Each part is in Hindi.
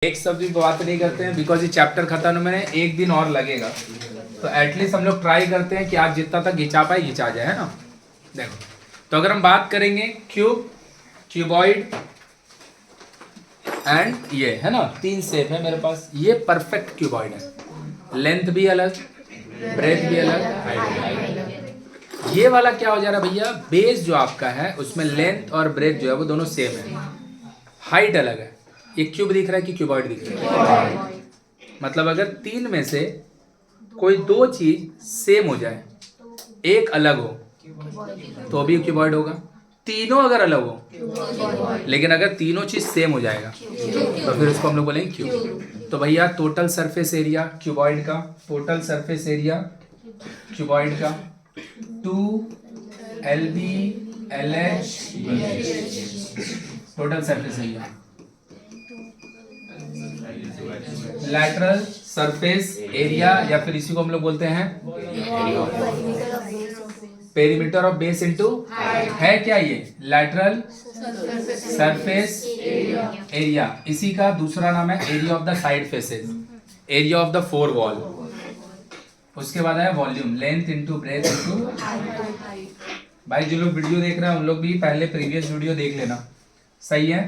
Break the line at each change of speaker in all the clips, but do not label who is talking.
एक शब्द भी बात नहीं करते हैं बिकॉज ये चैप्टर खत्म होने में एक दिन और लगेगा, तो एटलीस्ट हम लोग ट्राई करते हैं कि आज जितना तक घिंचा पाए घिंचा जाए, है ना। देखो, तो अगर हम बात करेंगे क्यूब, क्यूबॉइड एंड ये है ना, तीन शेप है मेरे पास। ये परफेक्ट क्यूबॉइड है, लेंथ भी अलग, ब्रेथ भी अलग, हाइट भी अलग। ये वाला क्या हो जा रहा है भैया, बेस जो आपका है उसमें लेंथ और ब्रेथ जो है वो दोनों सेम है, हाइट अलग है। एक क्यूब दिख रहा है कि क्यूबॉइड दिख रहा है, मतलब अगर तीन में से कोई दो चीज सेम हो जाए, एक अलग हो तो भी क्यूबॉइड होगा, तीनों अगर अलग हो, लेकिन अगर तीनों चीज सेम हो जाएगा तो फिर उसको हम लोग बोलेंगे क्यूब। तो भैया टोटल सरफेस एरिया क्यूबॉइड का, टोटल सरफेस एरिया क्यूबॉइड का 2 LB LH total surface area. Lateral surface area या फिर इसी को हम लोग बोलते हैं पेरीमीटर ऑफ बेस इनटू है क्या, ये लैटरल सरफेस एरिया। इसी का दूसरा नाम है area of the side faces, area of the four wall. उसके बाद आया volume, length into breadth into. भाई जो लोग वीडियो देख रहे हैं उन लोग भी पहले प्रीवियस वीडियो देख लेना, सही है।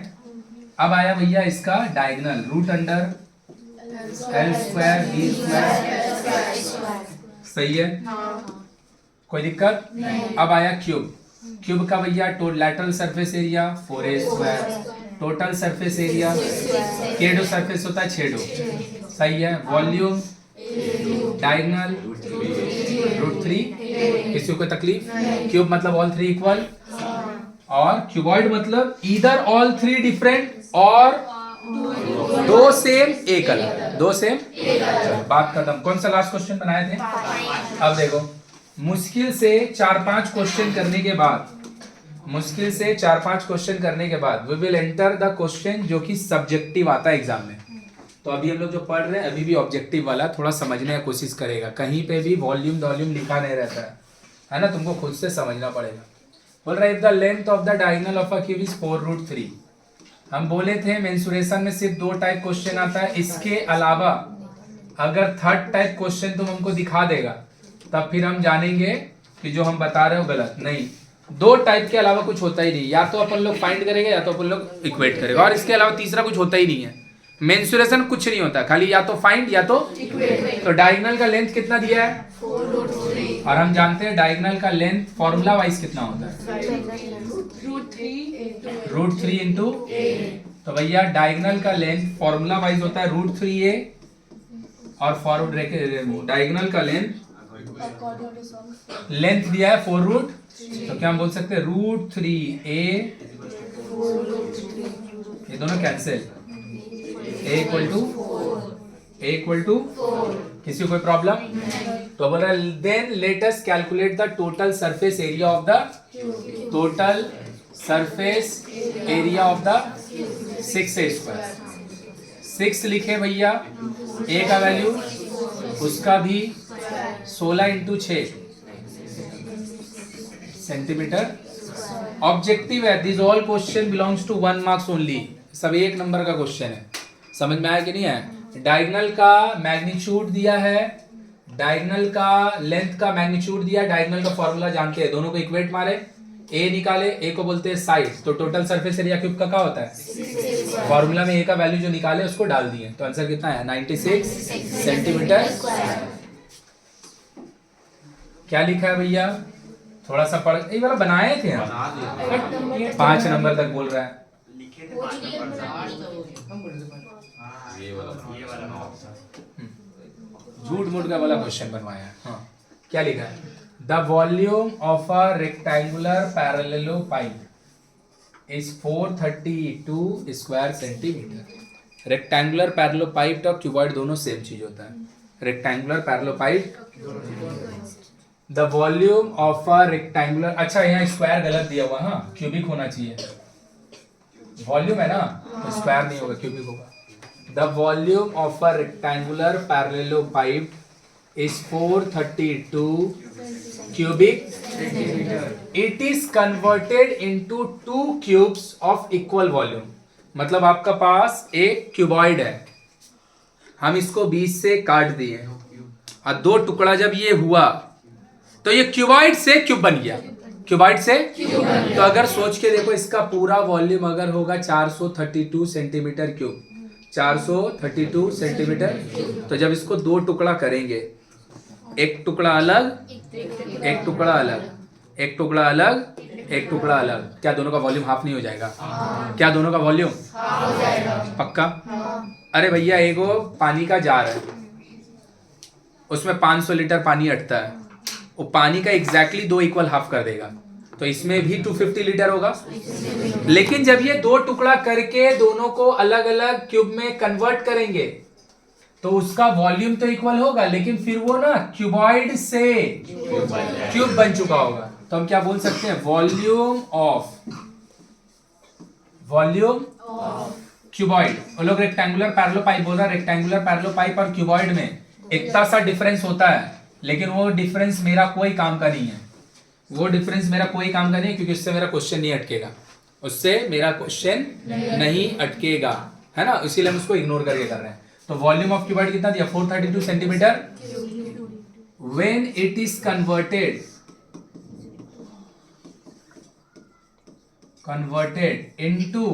अब आया भैया इसका diagonal, root under L square B square, सही है, कोई दिक्कत। अब आया क्यूब, क्यूब का भैया lateral surface area 4A square, total surface area केडो सरफेस होता है 6 सही है। वॉल्यूम डायगोनल √3, किसी को तकलीफ। क्यूब मतलब ऑल थ्री इक्वल, और क्यूबॉइड मतलब इधर ऑल थ्री डिफरेंट और दो सेम एक अलग, दो सेम बात खत्म। कौन सा लास्ट क्वेश्चन बनाए थे? अब देखो, मुश्किल से 4-5 क्वेश्चन करने के बाद, मुश्किल से 4-5 क्वेश्चन करने के बाद we will enter the question जो कि सब्जेक्टिव आता है एग्जाम में। तो अभी हम लोग जो पढ़ रहे हैं अभी भी ऑब्जेक्टिव वाला थोड़ा समझने की कोशिश करेगा, कहीं पे भी वॉल्यूम वॉल्यूम लिखा नहीं रहता है ना, तुमको खुद से समझना पड़ेगा। बोल रहा है the length of the diagonal of a cube is 4√3। हम बोले थे मेंसुरेशन में सिर्फ 2 टाइप क्वेश्चन आता है, इसके अलावा अगर थर्ड टाइप क्वेश्चन तुम हमको दिखा देगा तब फिर हम जानेंगे कि जो हम बता रहे हो गलत नहीं। 2 टाइप के अलावा कुछ होता ही नहीं, या तो अपन लोग फाइंड करेंगे या तो अपन लोग इक्वेट करेंगे, और इसके अलावा तीसरा कुछ होता ही नहीं है। मेंसुरेशन कुछ नहीं होता, खाली या तो फाइंड या तो इक्वेट। तो डायगोनल का लेंथ कितना दिया है 4√3, और हम जानते हैं डायगोनल का लेंथ फॉर्मूला वाइज कितना होता है √3 इंटू। तो भैया डायगोनल का लेंथ फॉर्मूला वाइज होता है √3a, और फॉरवर्ड डायगोनल का लेंथ दिया है 4√, तो क्या हम बोल सकते हैं √3a, ये दोनों कैंसिल, a इक्वल टू, किसी को कोई प्रॉब्लम? तो बोल रहा है then let us calculate the total surface area of the, total surface area of the 6A square. 6 लिखे भैया, a का वैल्यू उसका भी 16 इंटू 6 सेंटीमीटर। ऑब्जेक्टिव है, this all question belongs to 1 marks only, सब 1 नंबर का क्वेश्चन है। समझ में आया कि नहीं है? डायगोनल का मैग्नीट्यूड दिया है, डायगोनल का लेंथ का मैग्नीट्यूड दिया, डायगोनल का फॉर्मूला जानते हैं, दोनों को इक्वेट मारे, ए निकाले, ए को बोलते हैं साइड, तो टोटल सरफेस एरिया क्यूब का क्या होता है, फॉर्मूला में ए का वैल्यू जो निकाले उसको डाल दिए, तो आंसर कितना है 96 सेंटीमीटर। क्या लिखा है भैया, थोड़ा सा पढ़, ये वाला बनाए थे हम, 5 नंबर तक बोल रहा है। झूठ मूठ का वाला क्वेश्चन बनवाया है। हाँ, क्या लिखा है, the volume of a rectangular parallelepiped is 432 square centimetre. Rectangular parallelepiped और क्यूबॉइड दोनों सेम चीज होता है, rectangular parallelepiped. The volume of a rectangular, अच्छा यहाँ स्क्वायर गलत दिया हुआ, हाँ क्यूबिक होना चाहिए, वॉल्यूम है ना तो स्क्वायर नहीं होगा, क्यूबिक होगा। The volume of a rectangular parallelepiped is 432 cubic centimeter. It is converted into 2 cubes of equal volume. मतलब आपका पास एक क्यूबॉइड है, हम इसको 20 से काट दिए और दो टुकड़ा जब ये हुआ तो ये क्यूबॉइड से क्यूब बन गया, क्यूबॉइड से तो अगर सोच के देखो इसका पूरा वॉल्यूम अगर होगा 432 सेंटीमीटर क्यूब, 432 सेंटीमीटर, तो जब इसको दो टुकड़ा करेंगे, एक टुकड़ा अलग, एक टुकड़ा अलग, एक टुकड़ा अलग, एक टुकड़ा अलग, क्या दोनों का वॉल्यूम हाफ नहीं हो जाएगा? क्या दोनों का वॉल्यूम पक्का? अरे भैया एगो पानी का जार है, उसमें 500 लीटर पानी अटता है, वो पानी का एग्जैक्टली दो इक्वल हाफ कर देगा, तो इसमें भी 250 लीटर होगा। लेकिन जब ये दो टुकड़ा करके दोनों को अलग अलग क्यूब में कन्वर्ट करेंगे तो उसका वॉल्यूम तो इक्वल होगा, लेकिन फिर वो ना क्यूबॉइड से क्यूब बन चुका होगा। तो हम क्या बोल सकते हैं? Volume of cuboid. वो लोग रेक्टेंगुलर पैरेलल पाइप बोल रहा है, रेक्टेंगुलर पैरेलल पाइप और क्यूबॉइड में इतना सा डिफरेंस होता है, लेकिन वो डिफरेंस मेरा कोई काम का नहीं है, वो डिफरेंस मेरा कोई काम का नहीं है, क्योंकि उससे मेरा क्वेश्चन नहीं अटकेगा, उससे मेरा क्वेश्चन नहीं अटकेगा, है ना, इसीलिए हम उसको इग्नोर करके कर रहे हैं। तो वॉल्यूम ऑफ क्यूबॉइड कितना दिया? 432 centimetre. When it is converted into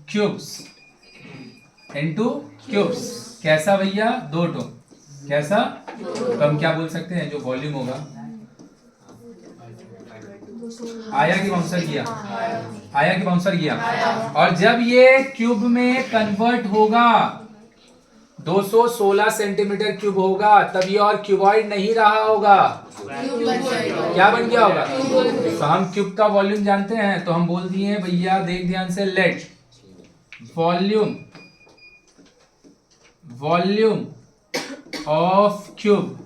cubes, कैसा भैया? दो टो, कैसा? तो हम क्या बोल सकते हैं? जो वॉल्यूम होगा, आया कि बाउंसर किया? आया कि बाउंसर किया? और जब ये क्यूब में कन्वर्ट होगा 216 सेंटीमीटर क्यूब होगा, तब ये और क्यूबॉइड नहीं रहा होगा, क्या बन गया होगा? तो हम क्यूब का वॉल्यूम जानते हैं, तो हम बोल दिए भैया, देख ध्यान से, let volume of cube,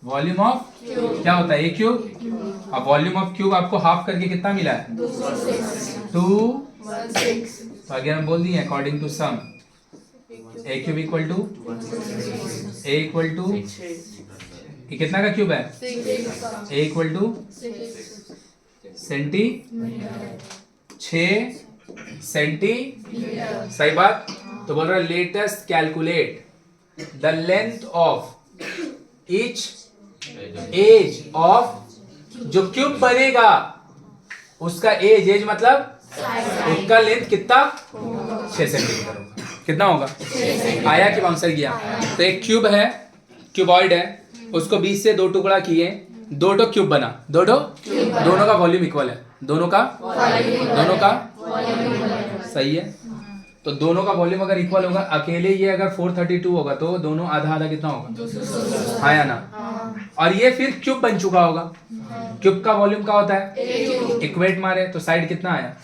volume of क्या होता है? ये क्यूब। अब वॉल्यूम ऑफ क्यूब आपको हाफ करके कितना मिला है? 216। तो अगर हम बोल दिए according to some, a cube equal to ये कितना का क्यूब है? A equal to centi 6 centi, सही बात। तो बोल रहा है latest calculate the length of each edge of, जो क्यूब बनेगा उसका एज मतलब उसका लेंथ कितना? 6 सेंटीमीटर होगा। कितना होगा? आया कि बाउंसर किया? तो एक क्यूब है, क्यूबॉइड है, उसको 20 से दो टुकड़ा किए, दो क्यूब बना, दोनों का वॉल्यूम इक्वल है, दोनों का सही है। तो दोनों का वॉल्यूम अगर इक्वल होगा, अकेले ये अगर 432 होगा तो दोनों आधा आधा कितना होगा? हाँ या ना? और ये फिर क्यूब बन चुका होगा, क्यूब का वॉल्यूम क्या होता है? इक्वेट मारे तो साइड कितना आया?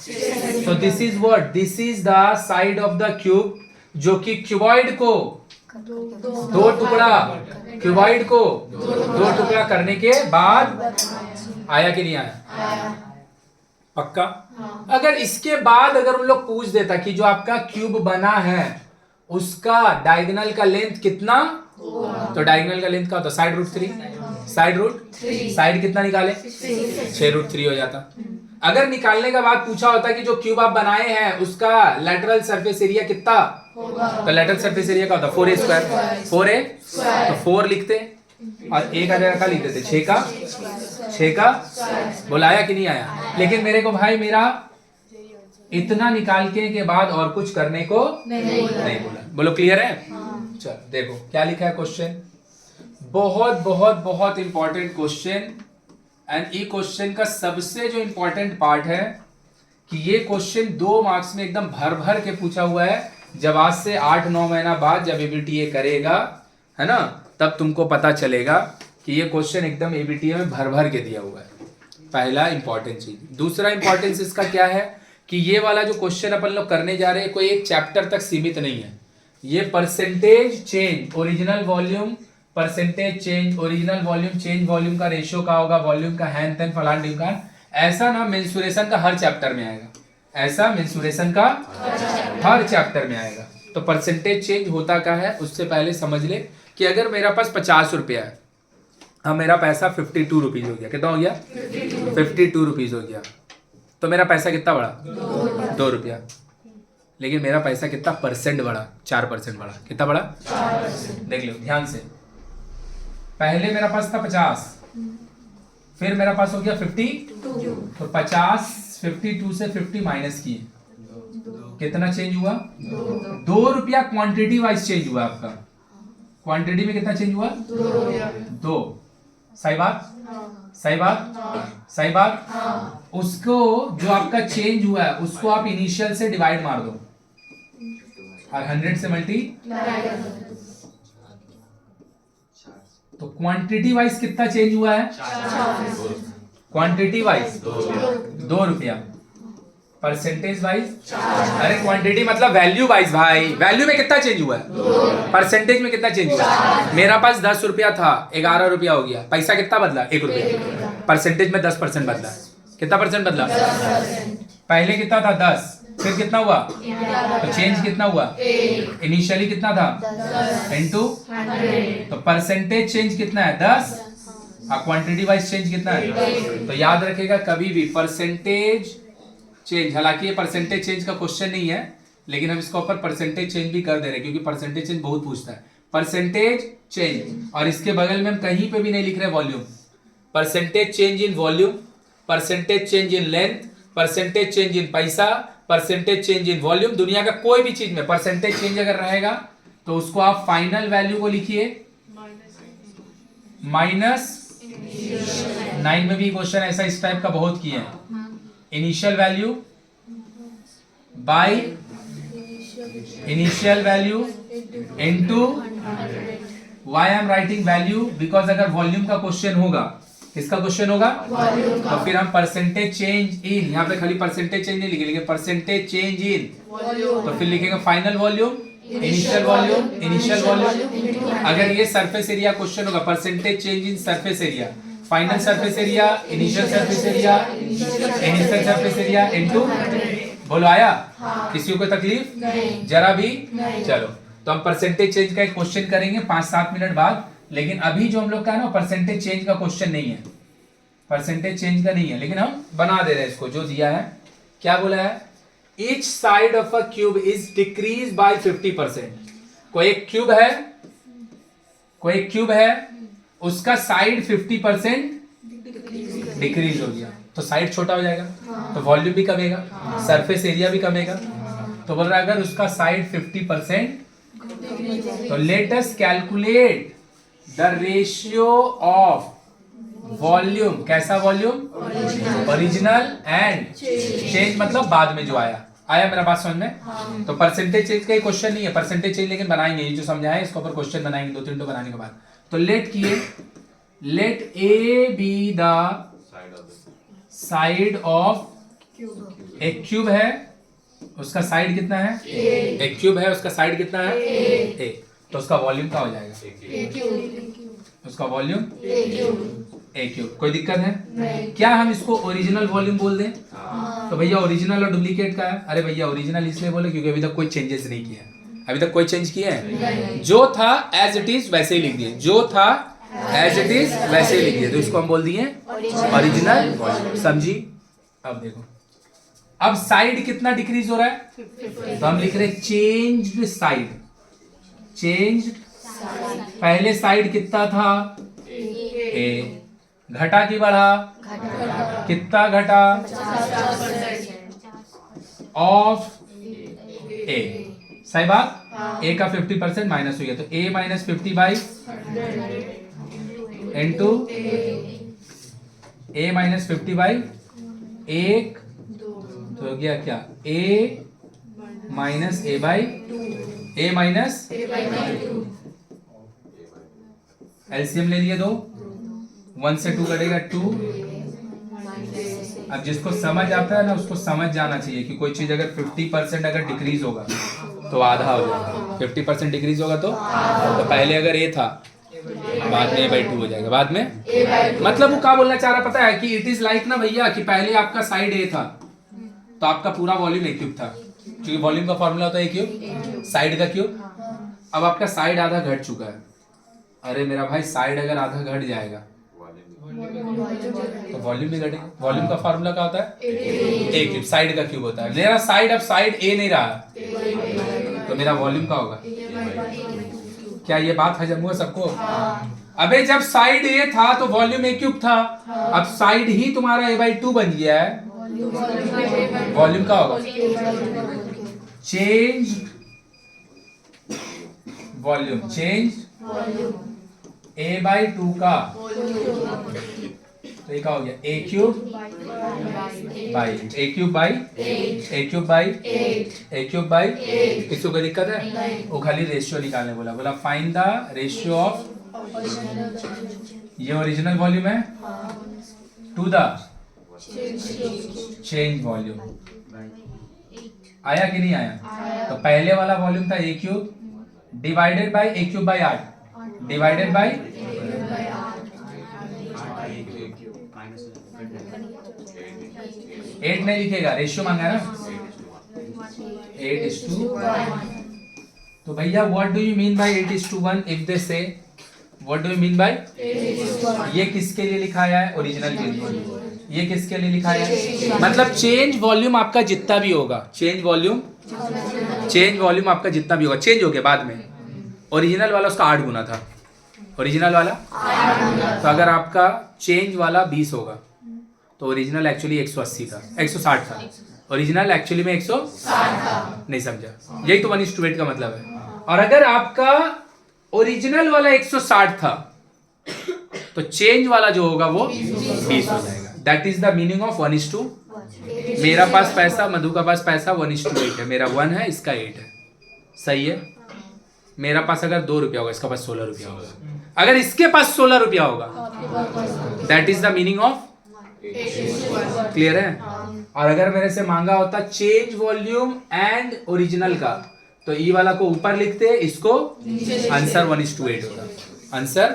तो this is what? This is the side of the cube, जो कि क्यूबॉइड को दो टुकड़ा करने के बाद आया कि नहीं आया? पक्का? अगर इसके बाद अगर उन लोग पूछ देता कि जो आपका क्यूब बना है उसका डायगोनल का लेंथ कितना, तो डायगोनल का लेंथ क्या होता? साइड कितना निकाले? 6√3 हो जाता। अगर निकालने के बाद पूछा होता कि जो क्यूब आप बनाए हैं उसका लेटरल सरफेस एरिया कितना, तो लेटरल सरफेस एरिया क्या होता? 4a², 4a, तो 4 लिखते और एक हजार का लिखते थे, 6 का बुलाया कि नहीं आया? लेकिन मेरे को भाई मेरा इतना निकालने के बाद और कुछ करने को नहीं बोला। बोलो क्लियर है? चल देखो क्या लिखा है क्वेश्चन, बहुत बहुत बहुत इंपॉर्टेंट क्वेश्चन। एंड ये क्वेश्चन का सबसे जो इंपॉर्टेंट पार्ट है कि ये क्वेश्चन 2 मार्क्स में एकदम भर भर के पूछा हुआ है। जब आज से 8-9 महीना बाद जब एबीटीए करेगा, है ना, तब तुमको पता चलेगा कि ये क्वेश्चन एकदम एबीटीए में भर भर के दिया हुआ है। पहला इंपॉर्टेंट चीज। दूसरा इंपॉर्टेंस इसका क्या है कि ये वाला जो क्वेश्चन अपन लोग करने जा रहे हैं कोई एक चैप्टर तक सीमित नहीं है। ये percentage change original volume, percentage change original volume, change volume का रेशियो का होगा, वॉल्यूम का हैन तेन फलान ढिमकान, ऐसा ना मेंसुरेशन का हर चैप्टर में आएगा, ऐसा मेंसुरेशन का हर चैप्टर में आएगा। तो परसेंटेज चेंज होता क्या है उससे पहले समझ ले कि अगर मेरा पास 50 रुपया है, हाँ मेरा पैसा 52 रुपीज हो गया। कितना हो गया? 52 रुपीज हो गया। तो मेरा पैसा कितना बढ़ा? 2 रुपया। लेकिन मेरा पैसा कितना परसेंट बढ़ा? 4% बढ़ा। कितना बढ़ा? 4%। देख लो ध्यान से, पहले मेरा पास था 50, फिर मेरा पास हो गया 52, तो 50 52 से 50 माइनस किए, कितना चेंज हुआ? 2 रुपया क्वांटिटी वाइज चेंज हुआ आपका। क्वांटिटी में कितना चेंज हुआ? 2। सही बात? सही बात? सही बात? उसको जो आपका चेंज हुआ है उसको आप इनिशियल से डिवाइड मार दो और 100 से मल्टी, तो क्वांटिटी वाइज कितना चेंज हुआ है? क्वांटिटी वाइज 2 रुपया, परसेंटेज वाइज, अरे क्वांटिटी मतलब वैल्यू वाइज भाई, वैल्यू में कितना चेंज हुआ है? परसेंटेज में कितना चेंज हुआ है? मेरा पास 10 रुपया था, 11 रुपया हो गया, पैसा कितना बदला? 1 रुपया। परसेंटेज में 10% बदला। कितना परसेंट बदला? पहले कितना था? 10, फिर कितना हुआ? तो चेंज कितना हुआ? इनिशियली कितना था? इनटू, तो परसेंटेज चेंज कितना है? 10, और क्वांटिटी वाइज चेंज कितना है? तो याद रखेगा कभी भी परसेंटेज चेंज, हालांकि ये परसेंटेज चेंज का क्वेश्चन नहीं है, लेकिन हम इसके ऊपर परसेंटेज चेंज भी कर दे रहे हैं क्योंकि परसेंटेज चेंज बहुत पूछता है। परसेंटेज चेंज, और इसके बगल में हम कहीं पे भी नहीं लिख रहे volume. Percentage change in volume, percentage change in length, percentage change in पैसा, परसेंटेज चेंज इन वॉल्यूम। दुनिया का कोई भी चीज में परसेंटेज चेंज अगर रहेगा तो उसको आप फाइनल वैल्यू को लिखिए माइनस। 9 में भी क्वेश्चन ऐसा इस टाइप का बहुत किए हैं। Initial value by initial value into, why I am writing value? Because अगर वॉल्यूम का क्वेश्चन होगा, किसका क्वेश्चन होगा? तो फिर हम परसेंटेज चेंज इन, यहाँ पे खाली परसेंटेज चेंज नहीं लिखेंगे, परसेंटेज चेंज इन, तो फिर लिखेंगे final volume, initial volume, initial volume. अगर ये सरफेस एरिया क्वेश्चन होगा, percentage change in surface area, final surface area, initial surface area, initial surface area into, बोलो आया? किसी को तकलीफ जरा भी? चलो, तो हम परसेंटेज चेंज का एक क्वेश्चन करेंगे 5-7 मिनट बाद, लेकिन अभी जो हम लोग का है ना परसेंटेज चेंज का क्वेश्चन नहीं है, परसेंटेज चेंज का नहीं है, लेकिन हम बना दे रहे हैं इसको। जो दिया है क्या बोला है? Each side of a cube is decrease by 50%। कोई एक क्यूब है, कोई एक क्यूब है, उसका साइड 50% डिक्रीज हो गया, तो साइड छोटा हो जाएगा, तो वॉल्यूम भी कमेगा, सरफेस एरिया भी कमेगा। तो बोल रहा है अगर उसका साइड 50%, तो late us calculate the ratio of volume. कैसा वॉल्यूम? ओरिजिनल एंड चेंज, मतलब बाद में जो आया। आया मेरा बात समझ में? तो परसेंटेज चेंज का क्वेश्चन नहीं है, परसेंटेज चेंज लेकिन बनाएंगे, ये जो समझाया इसके ऊपर क्वेश्चन बनाएंगे 2-3 तो बनाने के बाद। तो लेट किए, let a be the side of, एक क्यूब है उसका साइड कितना है? एक क्यूब है उसका साइड कितना है? ए, तो उसका वॉल्यूम क्या हो जाएगा? उसका वॉल्यूम ए क्यूब। कोई दिक्कत है? क्या हम इसको ओरिजिनल वॉल्यूम बोल दें? तो भैया ओरिजिनल और डुप्लीकेट का है। अरे भैया ओरिजिनल इसलिए बोले क्योंकि अभी तक कोई चेंजेस नहीं किया है, अभी तक कोई चेंज किया है, जो था एज इट इज वैसे ही लिख दिए, जो था एज इट इज वैसे ही लिख दिए, तो इसको हम बोल दिए ओरिजिनल वॉल्यूम। समझी? अब देखो, अब साइड कितना डिक्रीज हो रहा है? तो हम लिख रहे चेंज्ड साइड, चेंज्ड। पहले साइड कितना था? ए। घटा कि बढ़ा? कितना घटा? Of A. सही बात? ए का 50% माइनस हो गया, तो A minus 50 into A minus 50 1, तो हो गया क्या? A minus A by, A minus LCM ले लिए 2, 1 से 2 कटेगा 2। अब जिसको समझ आता है ना उसको समझ जाना चाहिए कि कोई चीज अगर 50% अगर डिक्रीज होगा तो आधा हो जाएगा, 50% डिक्रीज होगा तो पहले अगर ए था बाद में a/2 हो जाएगा, बाद में मतलब वो क्या बोलना चाह रहा पता है कि इट इज लाइक ना भैया कि पहले आपका साइड ए था तो आपका पूरा वॉल्यूम ए क्यूब था, क्योंकि वॉल्यूम का फॉर्मूला होता है ए क्यूब, साइड का क्यूब। अब आपका साइड आधा घट चुका है। अरे मेरा भाई साइड अगर आधा घट जाएगा तो वॉल्यूम भी घटेगा। वॉल्यूम का फॉर्मूला क्या होता है? ए क्यूब, साइड का क्यूब होता है। मेरा साइड अब साइड ए नहीं रहा, तो मेरा वॉल्यूम का होगा। क्या ये बात हजम हुआ सबको? अबे जब साइड ए था तो वॉल्यूम ए क्यूब था, अब साइड ही तुम्हारा a/2 बन गया है, वॉल्यूम का होगा चेंज वॉल्यूम, चेंज a/2 का, तो ये क्या हो गया? a cube by a cube by a cube by a cube by. किसी को दिक्कत है? वो खाली रेशियो निकालने बोला, बोला फाइंड द रेशियो ऑफ, ये ओरिजिनल वॉल्यूम है, टू द चेंज वॉल्यूम। आया कि नहीं आया? तो पहले वाला वॉल्यूम था a cube divided by a cube by 8 divided by 8 नहीं लिखेगा, रेशियो मांगा ना, 8:1। तो भैया what do you mean by 8:1? If they say what do you mean by, ये किसके लिए लिखा है? ओरिजिनल के लिए। ये किसके लिए लिखा है? मतलब चेंज वॉल्यूम आपका जितना भी होगा, चेंज वॉल्यूम आपका जितना भी होगा, चेंज हो गया बाद में। ओरिजिनल वाला उसका 8 गुना था, ओरिजिनल वाला। तो अगर आपका चेंज वाला 20 होगा तो ओरिजिनल एक्चुअली 180 था, 160 था, ओरिजिनल एक्चुअली में 160 था। नहीं समझा? यही तो 1:8 का मतलब है। और अगर आपका ओरिजिनल वाला 160 था तो चेंज वाला जो होगा वो 20 हो जाएगा। That is the meaning of 1:2। मेरा पास पैसा, मधु का पास पैसा 1:8 है, मेरा 1 है, इसका 8 है, सही है। मेरा पास अगर 2 रुपया होगा, इसका पास 16 रुपया होगा। अगर इसके पास 16 रुपया होगा, that is the meaning of, clear है? और अगर मेरे से मांगा होता चेंज वॉल्यूम एंड ओरिजिनल का, तो ई वाला को ऊपर लिखते, इसको आंसर 1:8 होगा। आंसर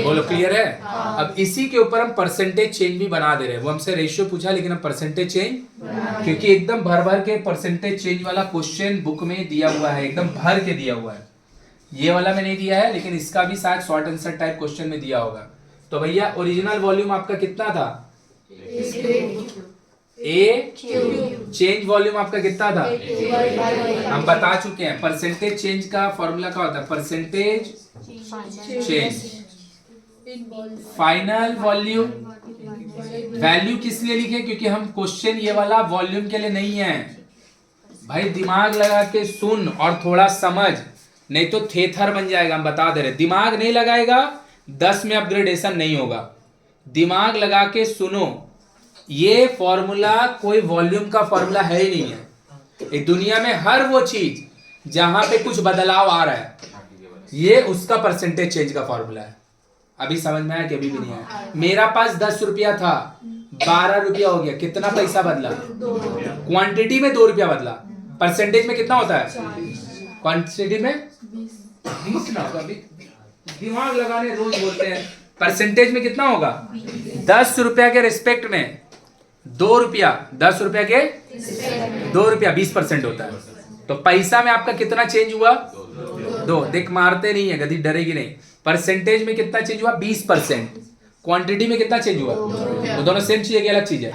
बोलो, क्लियर है? अब इसी के ऊपर हम परसेंटेज चेंज भी बना दे रहे हैं। वो हमसे रेशियो पूछा, लेकिन हम परसेंटेज चेंज, क्योंकि एकदम भर भर के परसेंटेज चेंज वाला क्वेश्चन बुक में दिया हुआ है, एकदम भर के दिया हुआ है। ये वाला में नहीं दिया है, लेकिन इसका भी शायद शॉर्ट आंसर टाइप क्वेश्चन में दिया होगा। तो भैया ओरिजिनल वॉल्यूम आपका कितना था? ए क्यूब। चेंज वॉल्यूम आपका कितना था? हम बता चुके हैं। परसेंटेज चेंज का फॉर्मूला क्या होता है? Percentage change final volume. Value किस लिए लिखे? क्योंकि हम क्वेश्चन ये वाला वॉल्यूम के लिए नहीं है भाई। दिमाग लगा के सुन और थोड़ा समझ, नहीं तो थेथर बन जाएगा। हम बता दे रहे, दिमाग नहीं लगाएगा 10 में अपग्रेडेशन नहीं होगा। दिमाग लगा के सुनो, ये फॉर्मूला कोई वॉल्यूम का फॉर्मूला है ही नहीं है। इस दुनिया में हर वो चीज जहां पे कुछ बदलाव आ रहा है, ये उसका परसेंटेज चेंज का फॉर्मूला है। अभी समझ में आया कि अभी भी नहीं आया? मेरा पास 10 रुपया था, 12 रुपया हो गया, कितना पैसा बदला? क्वांटिटी में 2 रुपया बदला। परसेंटेज में कितना होता है? क्वांटिटी में 20 ना होगा। दिमाग लगाने रोज बोलते हैं। परसेंटेज में कितना होगा? 10 रुपया के रिस्पेक्ट में 2 रुपया, 10 रुपया के 2 रुपया 20% होता है। तो पैसा में आपका कितना चेंज हुआ? 2। देख मारते नहीं है, गधी डरेगी नहीं। परसेंटेज में कितना चेंज हुआ? 20%। क्वांटिटी में कितना चेंज हुआ? वो दोनों सेम चीज है कि अलग चीज है?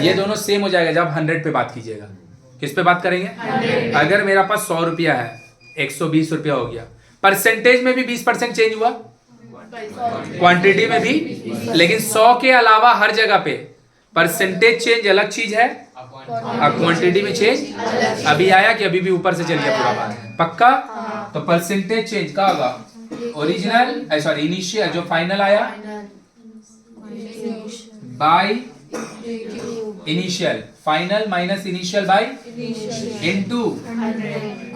ये दोनों सेम हो जाएगा जब 100 पे बात कीजिएगा। किस पे बात करेंगे? अगर मेरा पास 100 रुपया है, 120 रुपया हो गया, परसेंटेज में भी 20% चेंज हुआ, क्वांटिटी में भी। लेकिन 100 के अलावा हर जगह पे परसेंटेज चेंज अलग चीज है और क्वांटिटी में चेंज। अभी आया कि अभी भी ऊपर से चल गया पूरा बात? पक्का? तो परसेंटेज चेंज का होगा ओरिजिनल, सॉरी इनिशियल, जो फाइनल आया by initial, final minus initial by into.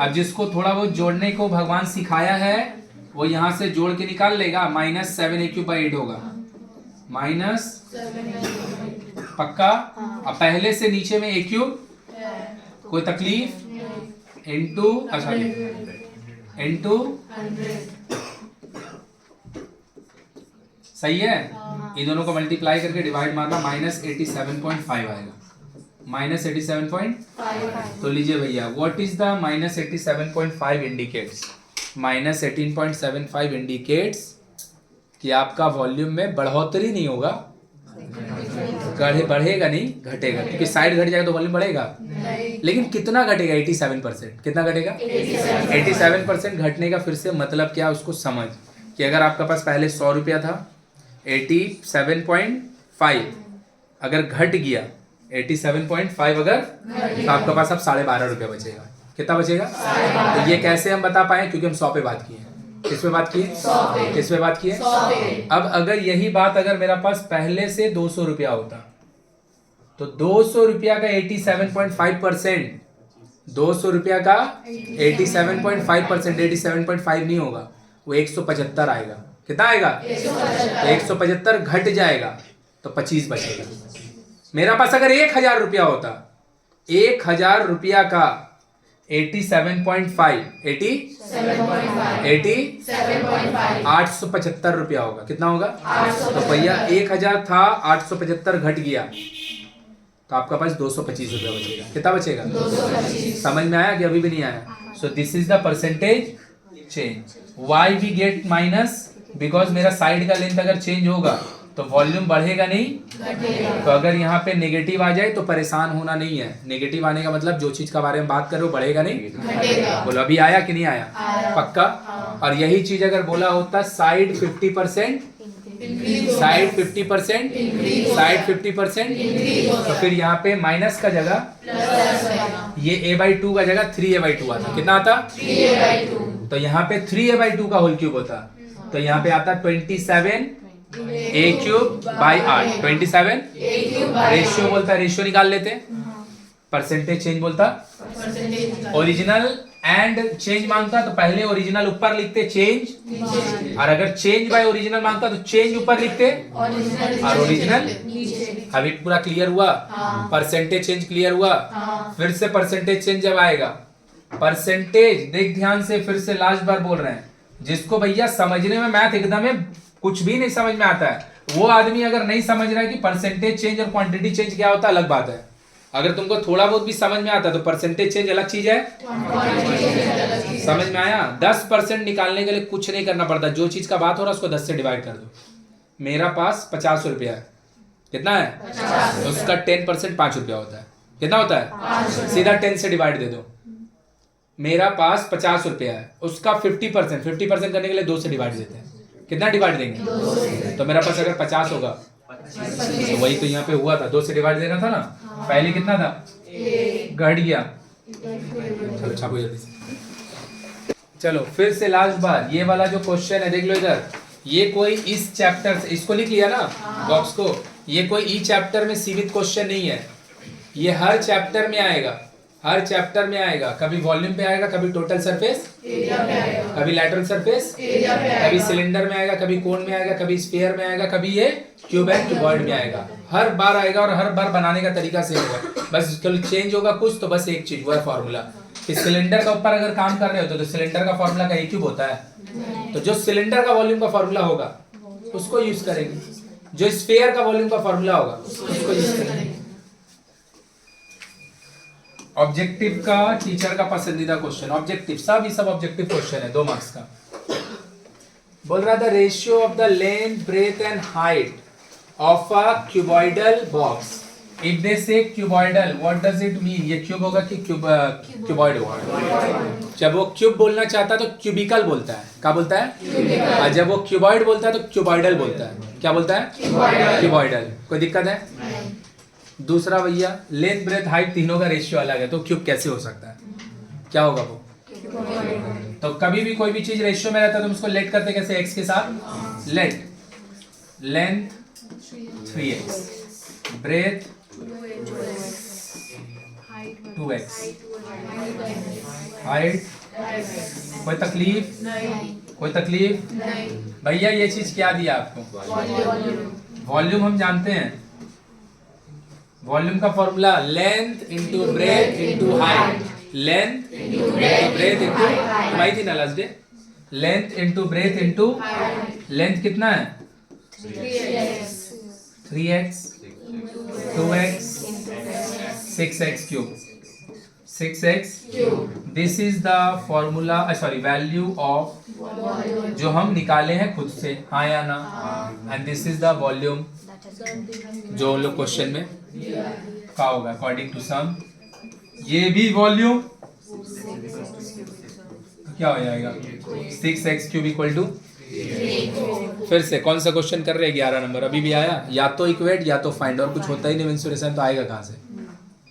अब जिसको थोड़ा बहुत जोड़ने को भगवान सिखाया है, वो यहां से जोड़ के निकाल लेगा। -7a³/8 होगा, माइनस, पक्का? अब पहले से नीचे में a³, कोई तकलीफ, इनटू, अच्छा इनटू, सही है। इन दोनों को मल्टीप्लाई करके डिवाइड मारना, -87.5 आएगा। -87.5। तो लीजिए भैया, what is the -87.5 indicates? -18.75 indicates कि आपका वॉल्यूम में बढ़ोतरी नहीं होगा, बढ़ेगा नहीं, घटेगा, क्योंकि साइड घट जाएगा तो वॉल्यूम बढ़ेगा। लेकिन कितना घटेगा? 87%। कितना घटेगा? 87% घटने का फिर से मतलब क्या, उसको समझ कि अगर आपका पास पहले 100 रुपया था, 87.5 अगर घट गया, 87.5 अगर, तो आपके पास अब 12.5 रुपया बचेगा। कितना बचेगा? तो ये कैसे हम बता पाए? क्योंकि हम 100 पे बात किए। किस पे बात किए? 100 किस पे बात किए? 100 अब अगर यही बात अगर मेरा पास पहले से 200 रुपया होता, तो 200 रुपया का 87.5%, 200 रुपया का 87.5%, 87.5 नहीं होगा, वो 175 आएगा। कितना आएगा? 175 घट जाएगा तो 25 बचेगा। मेरा पास अगर 1000 रुपया होता, 1000 रुपया का 87.5 875 रुपया होगा। कितना होगा? तो भैया 1000 था, 875 घट गया, तो आपका पास 225 रुपया बचेगा। कितना बचेगा? 225। समझ में आया कि अभी भी नहीं आया? So this is the percentage change. Why we get minus? Because मेरा साइड का लेंथ अगर चेंज होगा तो वॉल्यूम बढ़ेगा नहीं, तो अगर यहाँ पे नेगेटिव आ जाए तो परेशान होना नहीं है। नेगेटिव आने का मतलब जो चीज का बारे में बात कर रहे हो बढ़ेगा नहीं, बोलो अभी आया कि नहीं आया? पक्का। और यही चीज अगर बोला होता साइड 50%, साइड 50%, साइड 50%, तो फिर यहाँ पे माइनस का जगह ये a/2 का जगह 3a/2 आता। कितना आता? 3a/2। तो यहाँ पे 3a/2 का होल क्यूब होता, तो यहाँ पे आता 27 a/8। 27 रेशियो बोलता, रेशियो निकाल लेते, परसेंटेज चेंज बोलता, ओरिजिनल एंड चेंज मांगता तो पहले ओरिजिनल ऊपर लिखते चेंज, और अगर चेंज बाय ओरिजिनल मांगता तो चेंज ऊपर लिखते और ओरिजिनल। अभी पूरा क्लियर हुआ? परसेंटेज चेंज क्लियर हुआ? फिर से परसेंटेज चेंज जब आएगा, परसेंटेज देख ध्यान से, फिर से लास्ट बार बोल रहे हैं, जिसको भैया समझने में मैथ एकदम कुछ भी नहीं समझ में आता है, वो आदमी अगर नहीं समझ रहा है कि परसेंटेज चेंज और क्वांटिटी चेंज क्या होता है, अलग बात है। अगर तुमको थोड़ा बहुत भी समझ में आता है तो परसेंटेज चेंज अलग चीज है, समझ में आया? 10% निकालने के लिए कुछ नहीं करना पड़ता, जो चीज का बात हो रहा है उसको 10 से डिवाइड कर दो। मेरा पास 50 रुपया है, कितना है? तो उसका 10% 5 रुपया होता है। कितना होता है? सीधा 10 से डिवाइड दे दो। मेरा पास 50 रुपया है, उसका 50% करने के लिए 2 से डिवाइड देते हैं। कितना डिवाइड देंगे? 2 तो मेरा पास अगर 50 होगा, तो वही तो यहाँ पे हुआ था, 2 से डिवाइड देना था ना। पहले कितना था? घट गया। चलो छापो जल्दी से। चलो फिर से लास्ट बार, ये वाला जो क्वेश्चन है देख लो इधर, ये कोई इस चैप्टर से, इसको लिख लिया ना बॉक्स को, ये कोई ई चैप्टर में सीमित क्वेश्चन नहीं है, ये हर चैप्टर में आएगा, हर चैप्टर में आएगा। कभी वॉल्यूम पे आएगा, कभी टोटल सरफेस एरिया पे आएगा, कभी लैटरल सरफेस एरिया पे आएगा, कभी सिलेंडर में आएगा, कभी कोन में आएगा, कभी स्फीयर में आएगा, कभी ये क्यूब एंड क्यूबॉइड में आएगा। हर बार आएगा और हर बार बनाने का तरीका सेम होगा, बस चेंज होगा कुछ, तो बस एक चीज वो है फॉर्मूला कि सिलेंडर का ऊपर अगर काम कर रहे हो तो सिलेंडर का फॉर्मूला का क्यूब होता है, तो जो सिलेंडर का वॉल्यूम का फॉर्मूला होगा उसको यूज करेंगे, जो स्फीयर का वॉल्यूम का फॉर्मूला होगा उसको यूज करेंगे। ऑब्जेक्टिव का टीचर का पसंदीदा क्वेश्चन, ऑब्जेक्टिव सब ऑब्जेक्टिव क्वेश्चन है, 2 मार्क्स का। बोल रहा था ratio of the length breadth and height of a cuboidal box. If they say cuboidal, what does it mean? ये क्यूब होगा कि क्यूबॉइड होगा? जब वो क्यूब बोलना चाहता है तो क्यूबिकल बोलता है, क्या बोलता है? और जब वो क्यूबॉइड बोलता है तो क्यूबॉइडल बोलता है। क्या बोलता है? क्यूबॉइडल। कोई दिक्कत है? दूसरा भैया, लेंथ ब्रेथ हाइट तीनों का रेशियो अलग है, तो क्यूब कैसे हो सकता है? क्या होगा वो? तो कभी भी कोई भी चीज रेशियो में रहता है तो उसको लेट करते कैसे? एक्स के साथ late, length 3x, breath 2x, height. कोई तकलीफ? कोई तकलीफ? भैया ये चीज क्या दिया आपको? वॉल्यूम हम जानते हैं, वॉल्यूम का formula length into breadth into height, length into breadth into, तुम्हारी थी ना last day, length into breadth into, length कितना है? 3x 2x 6x cube, 6x cube. This is the formula, sorry value of, जो हम निकाले हैं खुद से, हाँ या ना? And this is the volume जो उन लोग क्वेश्चन में क्या होगा अकॉर्डिंग टू सम, ये भी वॉल्यूम तो क्या हो जाएगा 6x³ इक्वल टू, फिर से कौन सा क्वेश्चन कर रहे हैं 11 नंबर, अभी भी आया, या तो इक्वेट या तो फाइंड, और कुछ होता ही नहीं मेंसुरेशन, तो आएगा कहाँ से।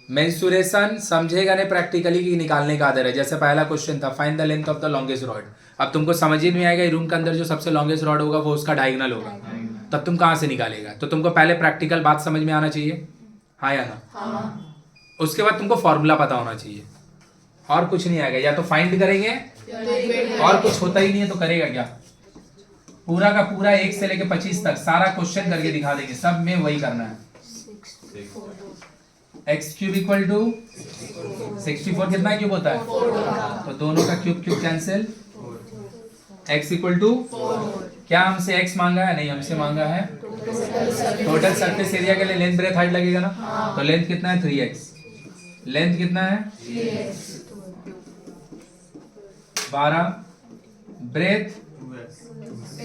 मेंसुरेशन समझेगा नहीं प्रैक्टिकली कि निकालने का आदर है। जैसे पहला क्वेश्चन था find the length of the longest rod, अब तुमको समझ ही नहीं आएगा रूम के अंदर जो सबसे लॉन्गेस्ट रॉड होगा वो उसका डायगोनल होगा, तब तुम कहाँ से निकालेगा। तो तुमको पहले प्रैक्टिकल बात समझ में आना चाहिए, हाँ या ना। उसके बाद तुमको फॉर्मूला पता होना चाहिए, और कुछ नहीं आएगा। या तो फाइंड करेंगे और कुछ होता ही नहीं है तो करेगा क्या। पूरा का पूरा 1 से लेके 25 तक सारा क्वेश्चन करके दिखा देंगे, सब में वही करना है। x³ इक्वल टू 64, कितना क्यूब होता है, तो दोनों का cube cube cancel, x equal to, क्या हमसे x मांगा है, नहीं हमसे मांगा है टोटल सरफेस एरिया के लिए लेंथ ब्रेथ हाइट लगेगा ना, तो लेंथ कितना है 3x, लेंथ कितना है 12, ब्रेथ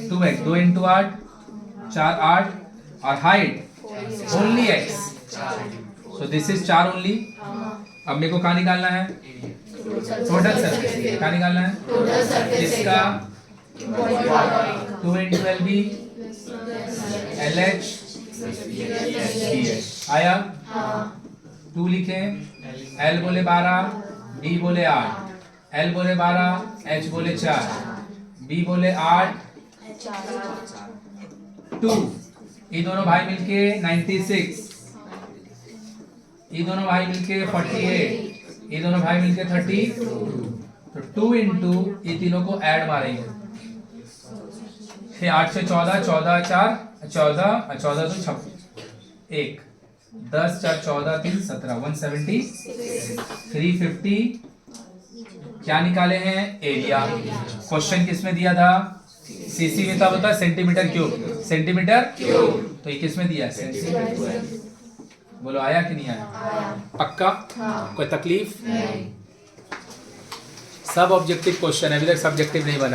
2x, 2 इंटू 8 4 8, और height only x, so this is 4 only. अब मेरे को कहाँ निकालना है टोटल सरफेस, कहाँ निकालना है इसका 2 इंटू LB LH BH आया। 2 लिखे, L बोले 12, B बोले 8, L बोले 12, H बोले 4, B बोले 8, 2, ये दोनों भाई मिलके 96, ये दोनों भाई मिलके 48, ये दोनों भाई मिलके 32, तो 2 इंटू ये तीनों को ऐड मारेंगे, 8 से 14, 14 4 14, 14 तो 1, 10 4 14 3 17, 170, 350, क्या निकाले हैं एरिया। क्वेश्चन किसमें दिया था, सीसी में था, होता है सेंटीमीटर क्यूब, सेंटीमीटर क्यूब, तो ये किसमें दिया है सेंटीमीटर। बोलो आया कि नहीं आया, पक्का, कोई तकलीफ। सब ऑब्जेक्टिव क्वेश्चन है, अभी तक सब्जेक्टिव नहीं बना।